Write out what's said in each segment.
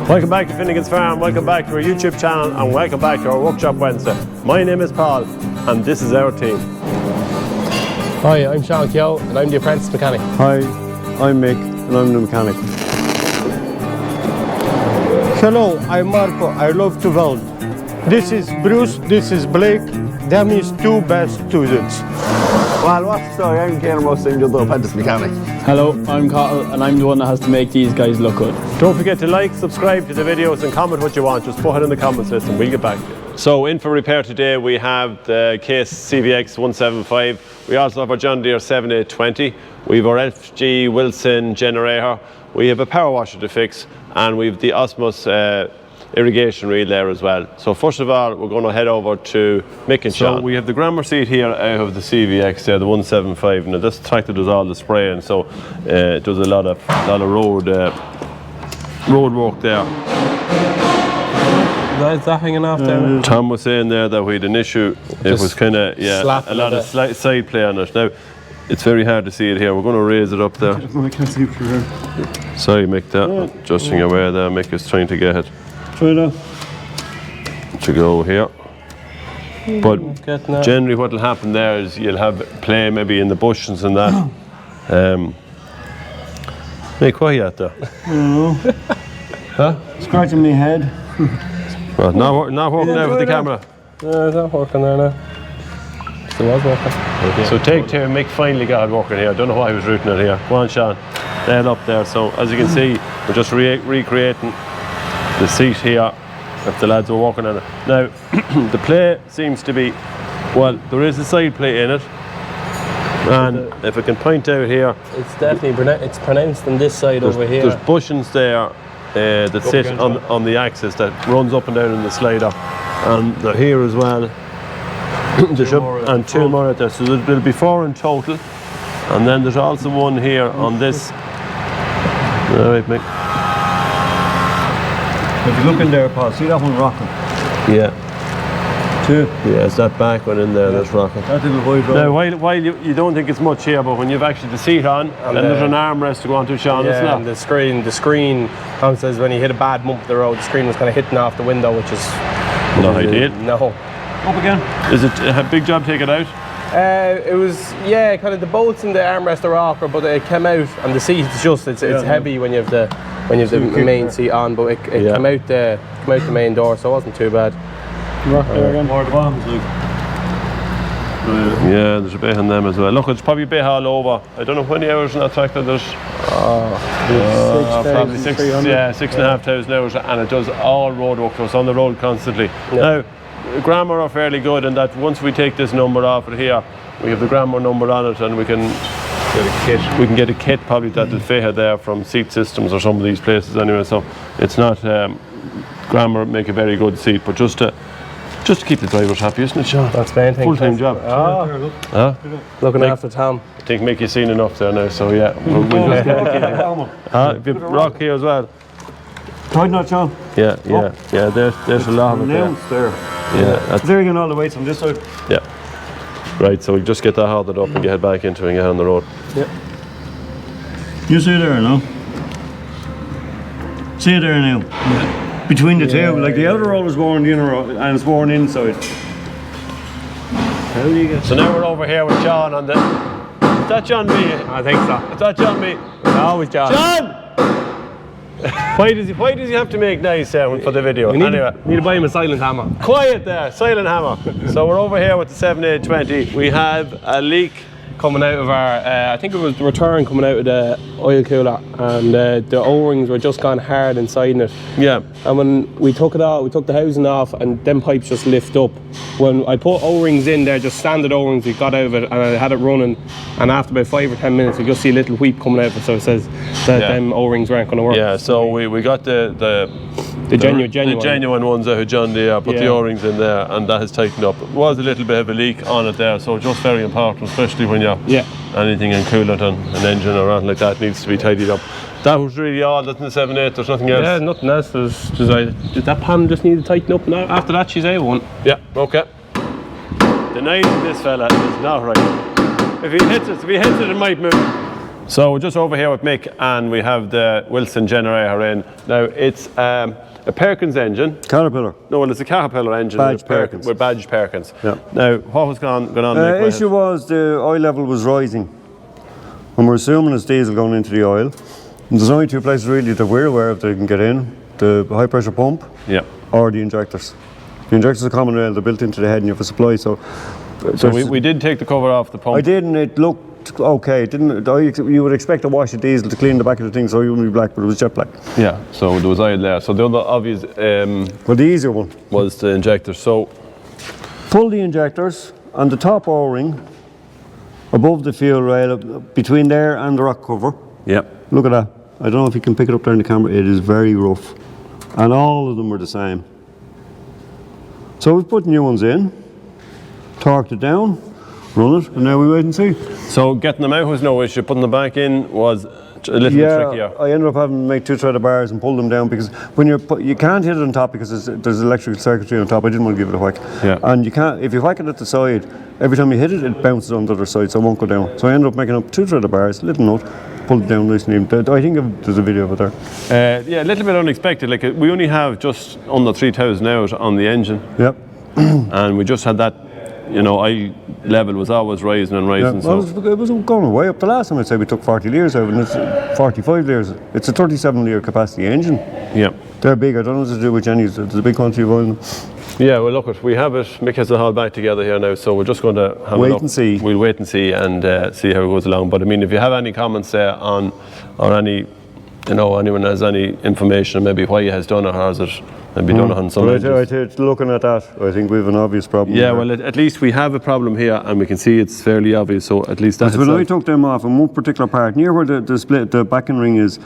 Welcome back to Finnegan's Farm, welcome back to our YouTube channel, and welcome back to our Workshop Wednesday. My name is Paul, and this is our team. Hi, I'm Sean Keogh, and I'm the apprentice mechanic. Hi, I'm Mick, and I'm the mechanic. Hello, I'm Marco, I love to weld. This is Bruce, this is Blake, them is two best students. Well, what's the story? I'm Kaylem Russell, the apprentice mechanic. Hello, I'm Carl, and I'm the one that has to make these guys look good. Don't forget to like, subscribe to the videos, and comment what you want. Just put it in the comments list and we'll get back to you. So in for repair today we have the Case CVX 175. We also have our John Deere 7820. We have our FG Wilson generator. We have a power washer to fix, and we have the Ocmis Irrigation Reel there as well. So first of all, we're going to head over to Mick and Sean. So we have the grammar seat here out of the CVX there, the 175. Now this tractor does all the spraying, so it does a lot of road work there. Is that hanging off there? Tom was saying there that we had an issue. It was kind of, yeah, a lot of side play on it. Now, it's very hard to see it here. We're going to raise it up there. I can't see it from here. Sorry, Mick, that adjusting away there. Mick is trying to get it to go here. But generally what will happen there is you'll have play maybe in the bushes and that. Hey, quiet there. Huh? Scratching my head. Well, not working out with the camera. No, it's not working there now. Still was working. Okay. So take two, Mick finally got it working here. I don't know why he was rooting it here. Go on, Sean. Dead up there. So as you can see, we're just recreating the seat here if the lads were working on it. Now, the play seems to be, well, there is a side play in it. And if I can point out here, it's definitely it's pronounced on this side over here. There's bushings there that sit on the axis that runs up and down in the slider, and they're here as well. And two more out there, so there'll be 4 in total. And then there's also one here on this. All right, Mick. If you look in there, Paul, see that one rocking? Yeah. 2. Yeah, it's that back one in there that's rocking. That little wide road. Now, while you don't think it's much here, but when you've actually the seat on, and then there's an armrest to go onto, Sean, isn't it? And the screen, Tom says when you hit a bad bump of the road, the screen was kind of hitting off the window, which is not ideal. No. Up again. Is it a big job to take it out? It was, yeah, kind of the bolts and the armrest are awkward, but it came out, and the seat is just, it's heavy when you have the main seat on, but it came out the main door, so it wasn't too bad. More bombs, like. Yeah, there's a bit on them as well. Look, it's probably a bit all over. I don't know how many hours in that tractor there's. Probably 6,500 hours, and it does all road work, so it's on the road constantly. Yeah. Now, grammar are fairly good in that once we take this number off it here, we have the grammar number on it, and we can get a kit. We can get a kit probably that'll fit there from Seat Systems or some of these places anyway. So it's not grammar make a very good seat, but just to keep the drivers happy, isn't it, Sean? That's the main thing. Full-time job. Looking after Tom. I think Mick, you've seen enough there now, so yeah. We'll just get the kit. Rock here as well. Tighten that, Sean. Yeah. There's a lot of it there. Yeah. There again, all the weights on this side. Yeah. Right, so we'll just get that halted up and get back into it and get on the road. Yeah. You see there now? See there now? Yeah. Between the two, like the outer roll is worn, the inner roll, and it's worn inside. How do you get? So now we're over here with John on the. Is that John B? I think so. Is that John B? No, it's John. John! Why does he have to make noise for the video? Anyway, need to buy him a silent hammer. Quiet there, silent hammer. So we're over here with the 7820. We have a leak coming out of our, I think it was the return coming out of the oil cooler, and the O-rings were just gone hard inside it. Yeah. And when we took it out, we took the housing off, and them pipes just lift up. When I put O-rings in there, just standard O-rings, we got out of it, and I had it running, and after about 5 or 10 minutes, we just see a little weep coming out of it, so it says that them O-rings weren't going to work. Yeah, so we got the genuine ones out of John Deere, put the O-rings in there, and that has tightened up. It was a little bit of a leak on it there, so just very important, especially when you're anything in coolant on an engine or anything like that needs to be tidied up. That was really all, that's in the 7.8, there's nothing else? Yeah, nothing else. That pan just needed to tighten up, and after that she's A1. Yeah, okay. The night of this fella is not right. if he hits it, it might move. So we're just over here with Mick, and we have the Wilson generator in. Now it's a Perkins engine. Caterpillar. No, well, it's a Caterpillar engine Badged Perkins. with badged Perkins. Yeah. Now, what was going on? Mick? The issue was the oil level was rising, and we're assuming it's diesel going into the oil. And there's only two places really that we're aware of that you can get in: the high pressure pump, or the injectors. The injectors are common rail; they're built into the head, and you have a supply. So we did take the cover off the pump. I did, and it looked okay. It didn't. You would expect a wash of diesel to clean the back of the thing, so it wouldn't be black, but it was jet black. Yeah. So there was oil there. So the other obvious well, the easier one was the injector. So pull the injectors on the top O-ring above the fuel rail, between there and the rock cover. Yep. Look at that. I don't know if you can pick it up there in the camera. It is very rough, and all of them are the same. So we've put new ones in, torqued it down, run it, and now we wait and see. So getting them out was no issue. Putting them back in was a little bit trickier. I ended up having to make 2-threaded bars and pull them down because when you can't hit it on top because there's electrical circuitry on top. I didn't want to give it a whack. Yeah. And you can't, if you whack it at the side, every time you hit it, it bounces on the other side, so it won't go down. So I ended up making up 2-threaded bars, little nut, pulled it down nice and even. I think there's a video of it there. Yeah, a little bit unexpected. Like we only have just under 3,000 out on the engine. Yep. And we just had that. Oil level was always rising and rising. Yeah, well, it was going way up. The last time I'd say we took 40 litres out, and it's 45 litres. It's a 37 litre capacity engine. Yeah. They're big. I don't know what to do with Jenny's. There's a big quantity of oil in them. Yeah, well, look, we have it. Mick has it all back together here now, so we're just going to have wait and see. We'll wait and see and see how it goes along. But I mean, if you have any comments there on, or any, anyone has any information, maybe why he has done it, or has it maybe done it on some engines. Looking at that, I think we have an obvious problem. Yeah, there. well, at least we have a problem here, and we can see it's fairly obvious. So at least that's. When I took them off in one particular part, near where the split, the backing ring is,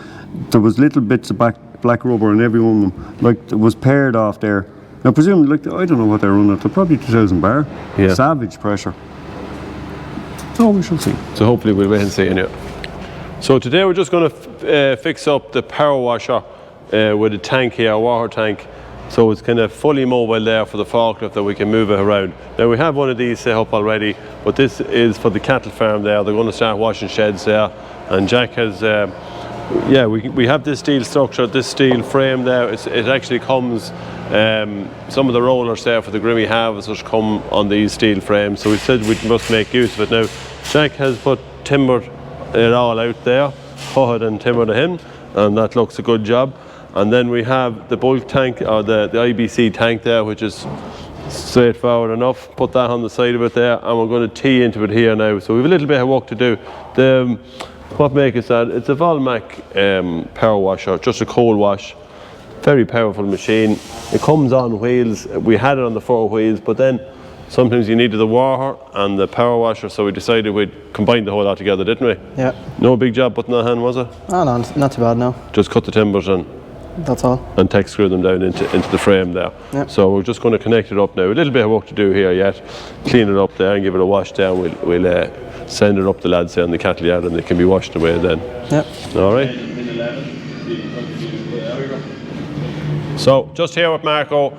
there was little bits of black rubber in every one of them, like it was paired off there. Now, presumably, I don't know what they're running at. They're probably 2,000 bar. Yeah. Savage pressure. Oh, we shall see. So hopefully we'll wait and see anyway. So today we're just going to fix up the power washer with a tank here, a water tank. So it's kind of fully mobile there for the forklift that we can move it around. Now we have one of these set up already, but this is for the cattle farm there. They're going to start washing sheds there. And Jack has, we have this steel structure, this steel frame there. It actually comes, some of the rollers there for the Grimmy halves which come on these steel frames. So we said we must make use of it. Now Jack has timbered it all out there, cut and timbered it in, and that looks a good job. And then we have the bulk tank, or the IBC tank there, which is straightforward enough. Put that on the side of it there, and we're going to tee into it here now. So we have a little bit of work to do. What make is that it's a Volmac power washer, just a cold wash. Very powerful machine. It comes on wheels. We had it on the 4 wheels, but then sometimes you needed the water and the power washer, so we decided we'd combine the whole lot together, didn't we? Yeah. No big job putting that hand, was it? Oh no, not too bad now. Just cut the timbers and that's all. And tech screw them down into the frame there. Yep. So we're just going to connect it up now. A little bit of work to do here yet. Clean it up there and give it a wash down. We'll send it up the lads there in the cattle yard, and they can be washed away then. Yep. All right. So just here with Marco,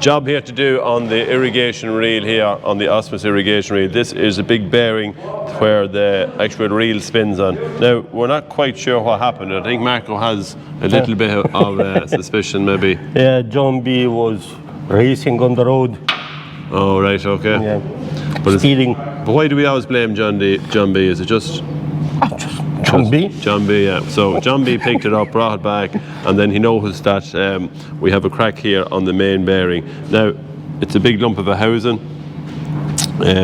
job here to do on the irrigation reel here, on the Ocmis irrigation reel. This is a big bearing where the actual reel spins on. Now, we're not quite sure what happened. I think Marco has a little bit of suspicion maybe. Yeah, John B was racing on the road. Oh, right, okay. Yeah. But Speeding. But why do we always blame John B? Is it just John B? John B, yeah. So John B picked it up, brought it back, and then he noticed that we have a crack here on the main bearing. Now, it's a big lump of a housing.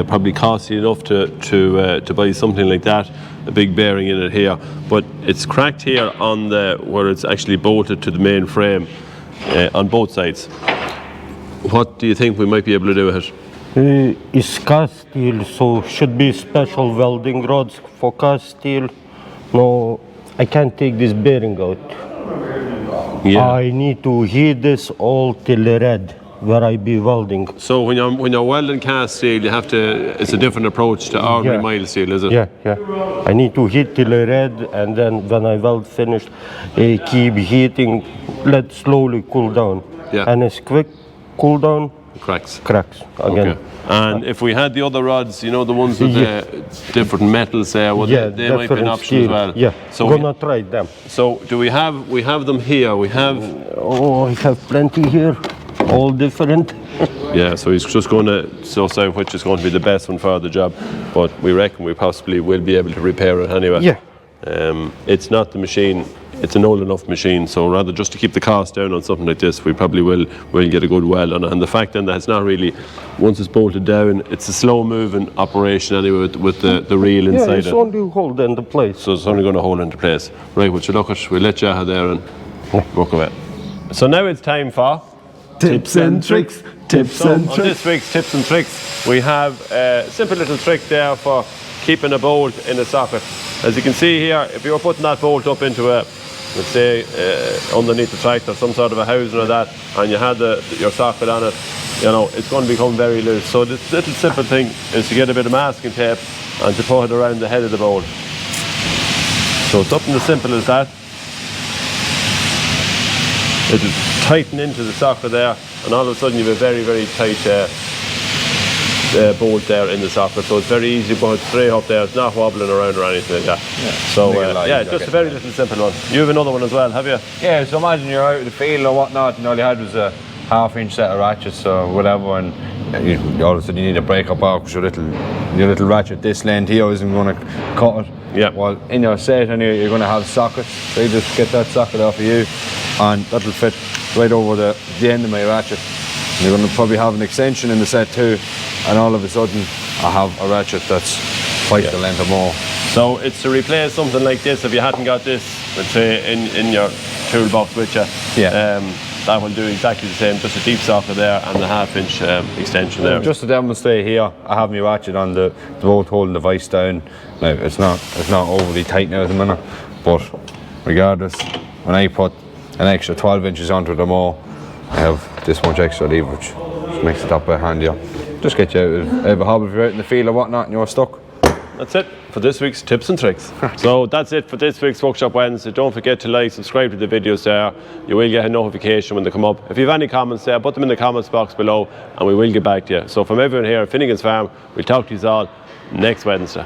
Probably costly enough to buy something like that, a big bearing in it here. But it's cracked here on where it's actually bolted to the main frame on both sides. What do you think we might be able to do with it? It's cast steel, so should be special welding rods for cast steel. No, I can't take this bearing out. Yeah. I need to heat this all till red, where I be welding. So when you're welding cast steel, you have to. It's a different approach to ordinary mild steel, is it? Yeah. I need to heat till red, and then when I weld finished, keep heating. Let slowly cool down. Yeah. And it's quick cool down. Cracks. Cracks again. Okay. And if we had the other rods, you know, the ones with the different metals there, well, they might be an option as well. Yeah, so gonna try them. So do we have them here? We have. Oh, I have plenty here, all different. Yeah, so he's just going to suss out which is going to be the best one for the job, but we reckon we possibly will be able to repair it anyway. Yeah. It's not the machine. It's an old enough machine, so rather just to keep the cost down on something like this, we probably will get a good weld on it. And the fact then that it's not really, once it's bolted down, it's a slow moving operation anyway with the reel inside Yeah, it's only hold into place. So it's only going to hold into place. Right, well, look at, we'll let you have there and work away. So now it's time for Tips and tricks. On this week's tips and tricks, we have a simple little trick there for keeping a bolt in a socket. As you can see here, if you're putting that bolt up into a, let's say, underneath the tractor, some sort of a housing or that, and you had your socket on it, you know, it's going to become very loose. So this little simple thing is to get a bit of masking tape and to put it around the head of the bolt. So something as simple as that. It'll tighten into the socket there, and all of a sudden you have a very, very tight bolt there in the socket, so it's very easy to put it straight up there. It's not wobbling around or anything like that. Yeah. So yeah, just a very little simple one. You have another one as well, have you? Yeah, so imagine you're out in the field or whatnot and all you had was a half-inch set of ratchets or whatever, and all of a sudden you need a breaker box. Your little ratchet this length here isn't going to cut it. Yeah. Well, in your set anyway, you're going to have sockets, so you just get that socket off of you and that'll fit right over the end of my ratchet. And you're going to probably have an extension in the set too, and all of a sudden I have a ratchet that's twice the length or more. So it's to replace something like this. If you hadn't got this, let's say, in your toolbox with you, that will do exactly the same, just a deep socket there and the half-inch extension there. Just to demonstrate here, I have my ratchet on the bolt holding the vice down. Now it's not overly tight now at the minute, but regardless, when I put an extra 12 inches onto the more, I have this much extra leverage, which makes it that bit handier. Just get you out of a hobble if you're out in the field or whatnot and you're stuck. That's it for this week's tips and tricks. So that's it for this week's Workshop Wednesday. Don't forget to like, subscribe to the videos there. You will get a notification when they come up. If you have any comments there, put them in the comments box below and we will get back to you. So from everyone here at Finnegan's Farm, we'll talk to you all next Wednesday.